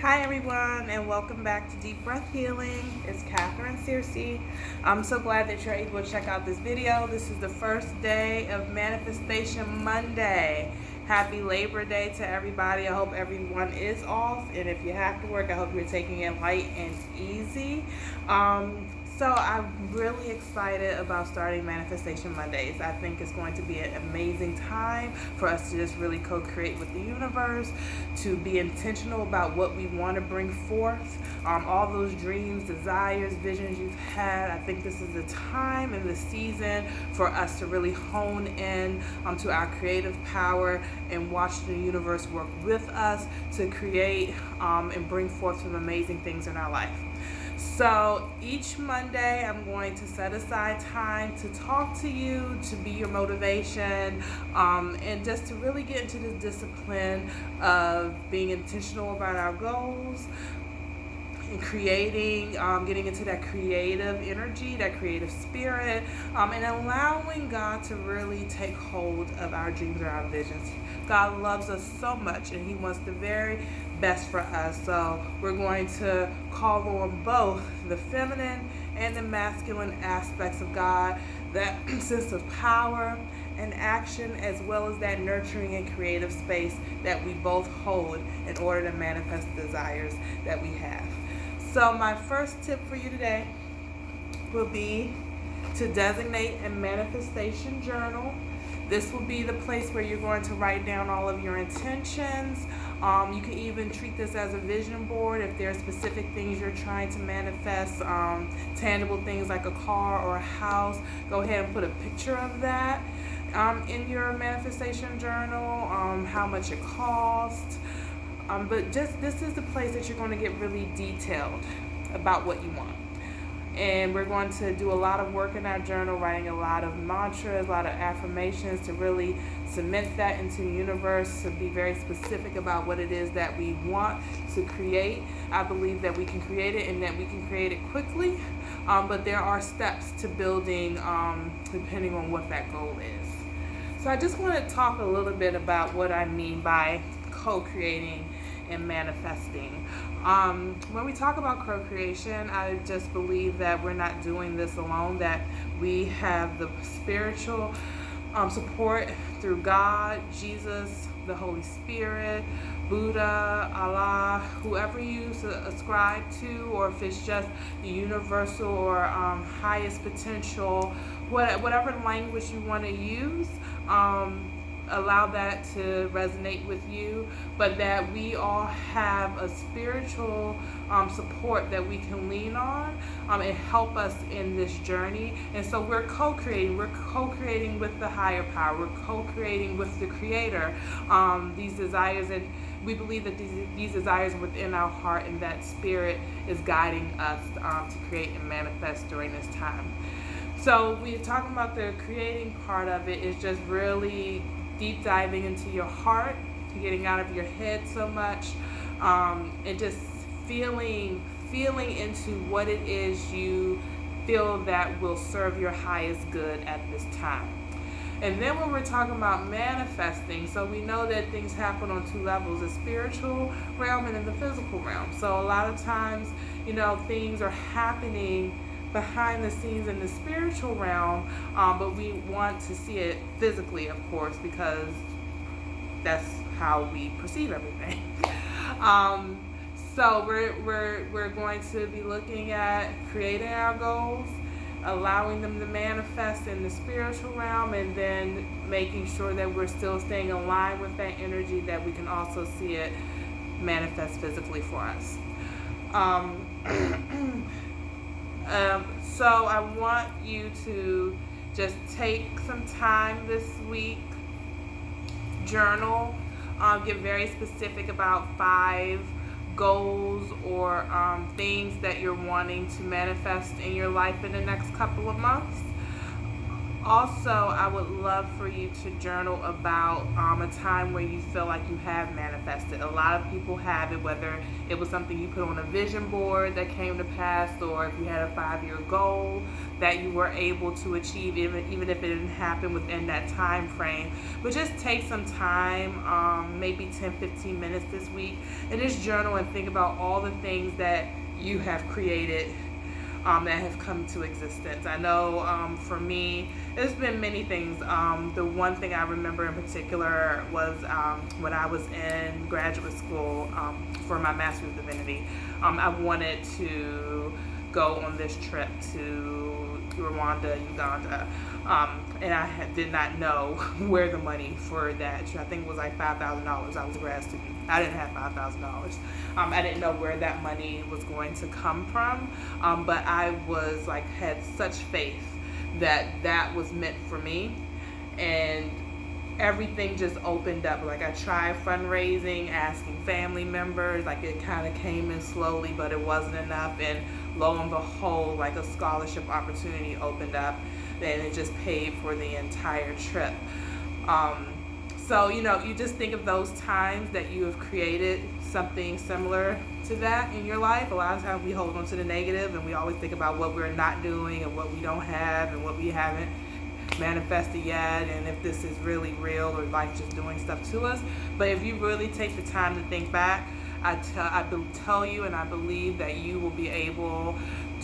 Hi everyone, and welcome back to Deep Breath Healing. It's Catherine Searcy. I'm so glad that you're able to check out this video. This is the first day of Manifestation Monday. Happy Labor Day to everybody. I hope everyone is off, and if you have to work, I hope you're taking it light and easy. So I'm really excited about starting Manifestation Mondays. I think it's going to be an amazing time for us to just really co-create with the universe, to be intentional about what we want to bring forth, all those dreams, desires, visions you've had. I think this is the time and the season for us to really hone in to our creative power and watch the universe work with us to create and bring forth some amazing things in our life. So each Monday, I'm going to set aside time to talk to you, to be your motivation, and just to really get into this discipline of being intentional about our goals and creating, getting into that creative energy, that creative spirit, and allowing God to really take hold of our dreams and our visions. God loves us so much, and He wants the very best for us. So we're going to call on both the feminine and the masculine aspects of God, that sense of power and action, as well as that nurturing and creative space that we both hold in order to manifest the desires that we have. So my first tip for you today will be to designate a manifestation journal. This will be the place where you're going to write down all of your intentions. You can even treat this as a vision board if there are specific things you're trying to manifest, tangible things like a car or a house. Go ahead and put a picture of that in your manifestation journal, how much it costs. But just this is the place that you're going to get really detailed about what you want. And we're going to do a lot of work in our journal, writing a lot of mantras, a lot of affirmations to really cement that into the universe, to be very specific about what it is that we want to create. I believe that we can create it and that we can create it quickly, but there are steps to building depending on what that goal is. So I just want to talk a little bit about what I mean by co-creating and manifesting. When we talk about co-creation, I just believe that we're not doing this alone, that we have the spiritual support through God, Jesus, the Holy Spirit, Buddha, Allah, whoever you ascribe to, or if it's just the universal or highest potential, whatever language you want to use. Allow that to resonate with you, but that we all have a spiritual support that we can lean on and help us in this journey. And so we're co-creating with the higher power, we're co-creating with the Creator, these desires, and we believe that these desires are within our heart, and that Spirit is guiding us to create and manifest during this time. So we're talking about the creating part of it, is just really deep diving into your heart, getting out of your head so much, and just feeling into what it is you feel that will serve your highest good at this time. And then when we're talking about manifesting, so we know that things happen on two levels, the spiritual realm and then the physical realm. So a lot of times, things are happening behind the scenes in the spiritual realm, but we want to see it physically, of course, because that's how we perceive everything. So we're going to be looking at creating our goals, allowing them to manifest in the spiritual realm, and then making sure that we're still staying aligned with that energy, that we can also see it manifest physically for us. So I want you to just take some time this week, journal, get very specific about 5 goals or things that you're wanting to manifest in your life in the next couple of months. Also, I would love for you to journal about a time where you feel like you have manifested. A lot of people have it, whether it was something you put on a vision board that came to pass, or if you had a 5-year goal that you were able to achieve, even if it didn't happen within that time frame. But just take some time, maybe 10-15 minutes this week, and just journal and think about all the things that you have created that have come to existence. I know for me, there's been many things. The one thing I remember in particular was when I was in graduate school for my Master's of Divinity. I wanted to go on this trip to Rwanda, Uganda, and I did not know where the money for that, I think it was like $5,000. I was a grad student. I didn't have $5,000. I didn't know where that money was going to come from, but I was like, had such faith that that was meant for me, and everything just opened up. Like, I tried fundraising, asking family members, like it kind of came in slowly, but it wasn't enough, and lo and behold, like a scholarship opportunity opened up, and it just paid for the entire trip. So, you just think of those times that you have created something similar to that in your life. A lot of times we hold on to the negative, and we always think about what we're not doing and what we don't have and what we haven't manifested yet, and if this is really real or life just doing stuff to us. But if you really take the time to think back, I tell you, and I believe that you will be able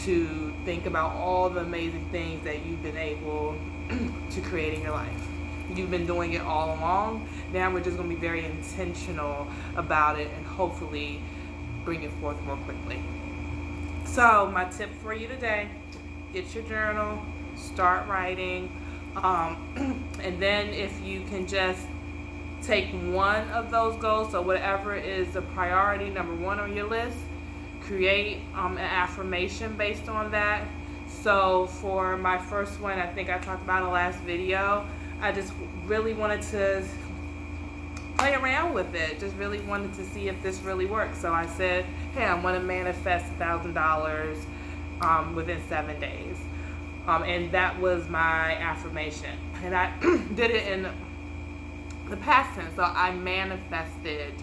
to think about all the amazing things that you've been able to create in your life. You've been doing it all along. Now we're just going to be very intentional about it and hopefully bring it forth more quickly. So my tip for you today, get your journal, start writing, and then if you can just take one of those goals, so whatever is the priority number one on your list, create an affirmation based on that. So for my first one, I think I talked about in the last video, I just really wanted to play around with it, just really wanted to see if this really works. So I said, hey, I want to manifest $1,000 within 7 days. And that was my affirmation. And I did it in the past tense. So I manifested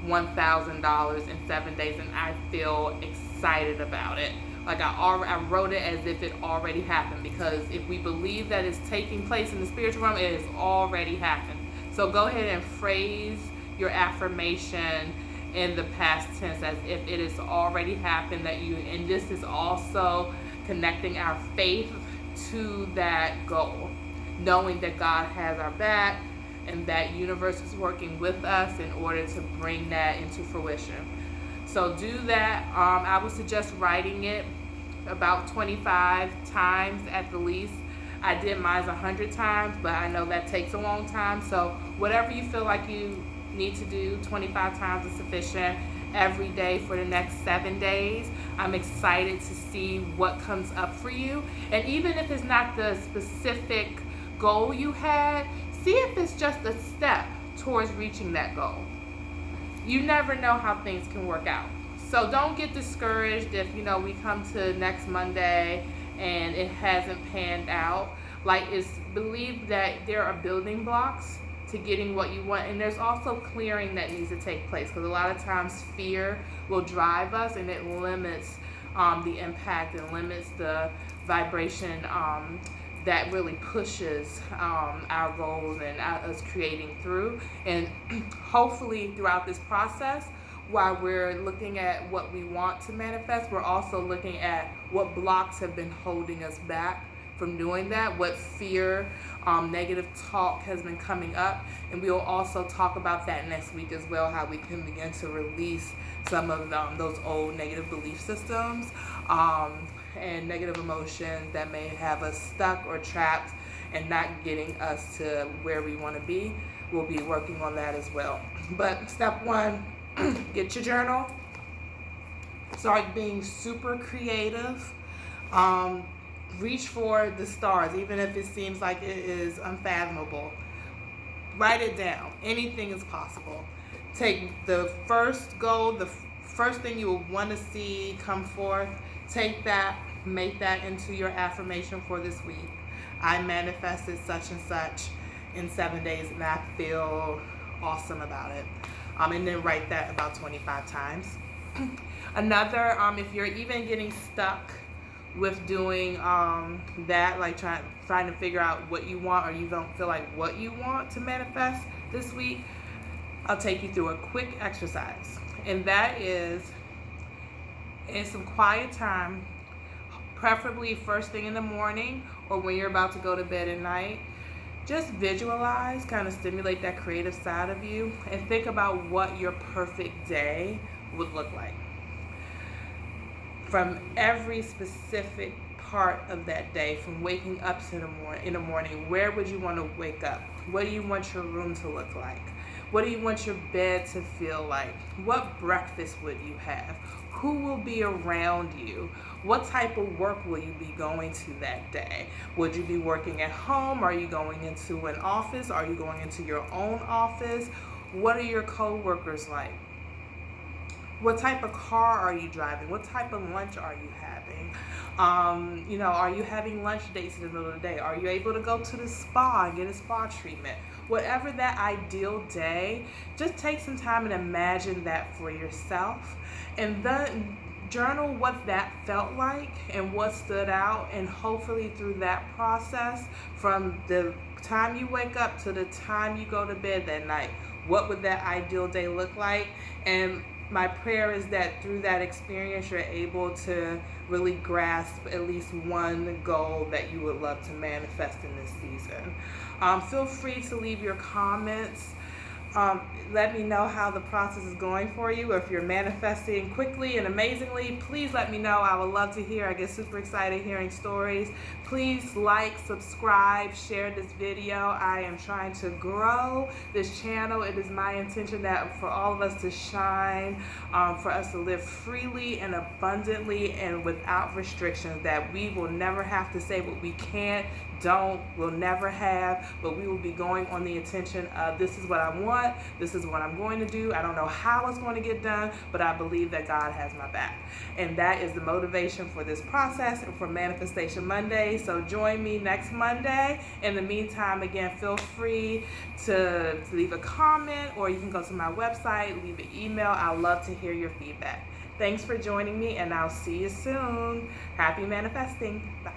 $1,000 in 7 days, and I feel excited about it. Like I wrote it as if it already happened, because if we believe that it's taking place in the spiritual realm, it has already happened. So go ahead and phrase your affirmation in the past tense as if it has already happened, and this is also connecting our faith to that goal, knowing that God has our back and that universe is working with us in order to bring that into fruition. So do that. I would suggest writing it about 25 times at the least. I did mine 100 times, but I know that takes a long time. So whatever you feel like you need to do, 25 times is sufficient every day for the next 7 days. I'm excited to see what comes up for you. And even if it's not the specific goal you had, see if it's just a step towards reaching that goal. You never know how things can work out. So don't get discouraged if, we come to next Monday and it hasn't panned out. Like, it's believed that there are building blocks to getting what you want, and there's also clearing that needs to take place, because a lot of times fear will drive us, and it limits the impact and limits the vibration that really pushes our goals and us creating through. And hopefully throughout this process, while we're looking at what we want to manifest, we're also looking at what blocks have been holding us back from doing that, what fear, negative talk has been coming up. And we'll also talk about that next week as well, how we can begin to release some of those old negative belief systems and negative emotions that may have us stuck or trapped and not getting us to where we want to be. We'll be working on that as well. But step one, get your journal, start being super creative, reach for the stars, even if it seems like it is unfathomable. Write it down. Anything is possible. Take the first goal, the first thing you will want to see come forth, take that, make that into your affirmation for this week. I manifested such and such in 7 days, and I feel awesome about it. And then write that about 25 times. Another, if you're even getting stuck with doing that, like trying to figure out what you want, or you don't feel like what you want to manifest this week, I'll take you through a quick exercise. And that is, in some quiet time, preferably first thing in the morning or when you're about to go to bed at night, just visualize, kind of stimulate that creative side of you, and think about what your perfect day would look like. From every specific part of that day, from waking up to in the morning, where would you want to wake up? What do you want your room to look like? What do you want your bed to feel like? What breakfast would you have? Who will be around you? What type of work will you be going to that day? Would you be working at home? Are you going into an office? Are you going into your own office? What are your co-workers like? What type of car are you driving? What type of lunch are you having? Are you having lunch dates in the middle of the day? Are you able to go to the spa and get a spa treatment? Whatever that ideal day, just take some time and imagine that for yourself, and then journal what that felt like and what stood out, and hopefully through that process, from the time you wake up to the time you go to bed that night, what would that ideal day look like? And my prayer is that through that experience, you're able to really grasp at least one goal that you would love to manifest in this season. Feel free to leave your comments. Let me know how the process is going for you. If you're manifesting quickly and amazingly, please let me know. I would love to hear. I get super excited hearing stories. Please like, subscribe, share this video. I am trying to grow this channel. It is my intention that for all of us to shine, for us to live freely and abundantly and without restrictions, that we will never have to say what we can't, will never have, but we will be going on the intention of, this is what I want, this is what I'm going to do. I don't know how it's going to get done, but I believe that God has my back. And that is the motivation for this process and for Manifestation Monday. So join me next Monday. In the meantime, again, feel free to leave a comment, or you can go to my website, leave an email. I'd love to hear your feedback. Thanks for joining me, and I'll see you soon. Happy manifesting. Bye.